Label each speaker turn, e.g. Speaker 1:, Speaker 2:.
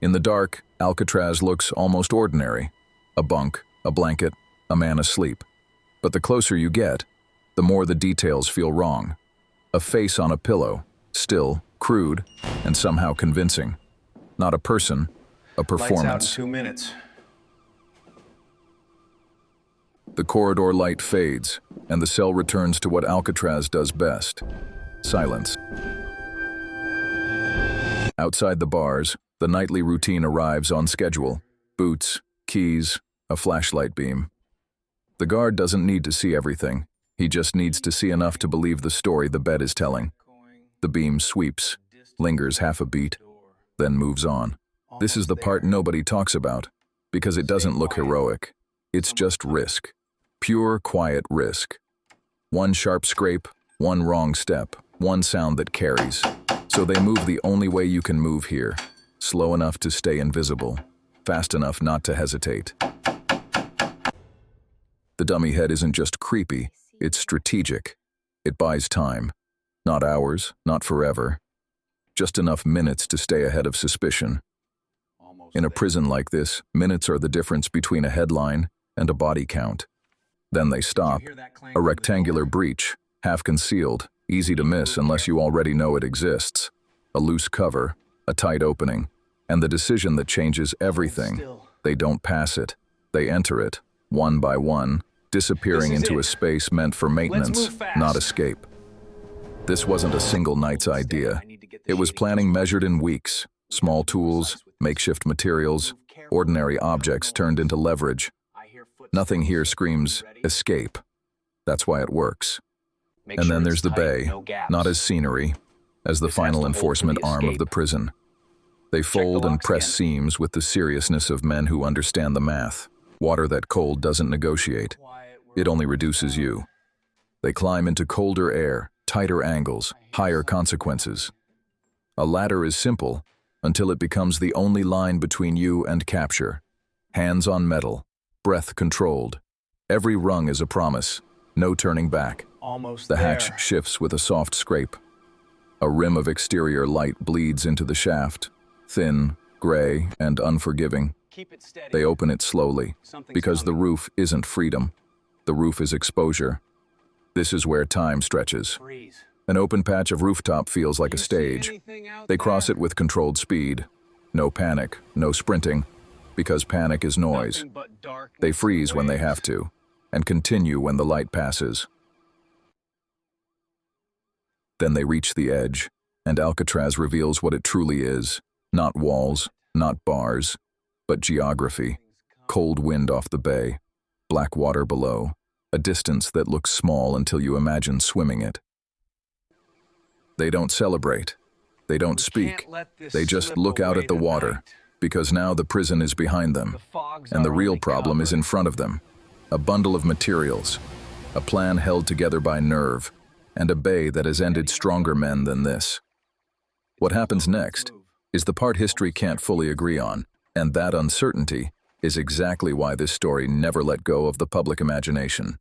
Speaker 1: In the dark, Alcatraz looks almost ordinary. A bunk, a blanket, a man asleep. But the closer you get, the more the details feel wrong. A face on a pillow, still, crude, and somehow convincing. Not a person, a performance.
Speaker 2: Lights out in 2 minutes.
Speaker 1: The corridor light fades, and the cell returns to what Alcatraz does best: silence. Outside the bars, the nightly routine arrives on schedule. Boots, keys, a flashlight beam. The guard doesn't need to see everything. He just needs to see enough to believe the story the bed is telling. The beam sweeps, lingers half a beat, then moves on. This is the part nobody talks about, because it doesn't look heroic. It's just risk. Pure, quiet risk. One sharp scrape, one wrong step, one sound that carries. So they move the only way you can move here. Slow enough to stay invisible, fast enough not to hesitate. The dummy head isn't just creepy, it's strategic. It buys time. Not hours, not forever. Just enough minutes to stay ahead of suspicion. In a prison like this, minutes are the difference between a headline and a body count. Then they stop. A rectangular breach, half concealed, easy to miss unless you already know it exists. A loose cover, a tight opening, and the decision that changes everything. They don't pass it. They enter it, one by one, disappearing into a space meant for maintenance, not escape. This wasn't a single night's idea. It was planning measured in weeks. Small tools, makeshift materials, ordinary objects turned into leverage. Nothing here screams escape. That's why it works. And then there's the bay, not as scenery, as the final enforcement arm of the prison. They fold and press seams with the seriousness of men who understand the math. Water that cold doesn't negotiate. It only reduces you. They climb into colder air, tighter angles, higher consequences. A ladder is simple until it becomes the only line between you and capture. Hands on metal, breath controlled. Every rung is a promise, no turning back. The hatch shifts with a soft scrape. A rim of exterior light bleeds into the shaft, thin, gray, and unforgiving. They open it slowly, because the roof isn't freedom. The roof is exposure. This is where time stretches. An open patch of rooftop feels like a stage. They cross it with controlled speed. No panic, no sprinting, because panic is noise. They freeze when they have to, and continue when the light passes. Then they reach the edge, and Alcatraz reveals what it truly is. Not walls, not bars, but geography. Cold wind off the bay, black water below, a distance that looks small until you imagine swimming it. They don't celebrate. They don't speak. They just look out at the water, because now the prison is behind them, and the real problem is in front of them. A bundle of materials, a plan held together by nerve, and a bay that has ended stronger men than this. What happens next is the part history can't fully agree on, and that uncertainty is exactly why this story never let go of the public imagination.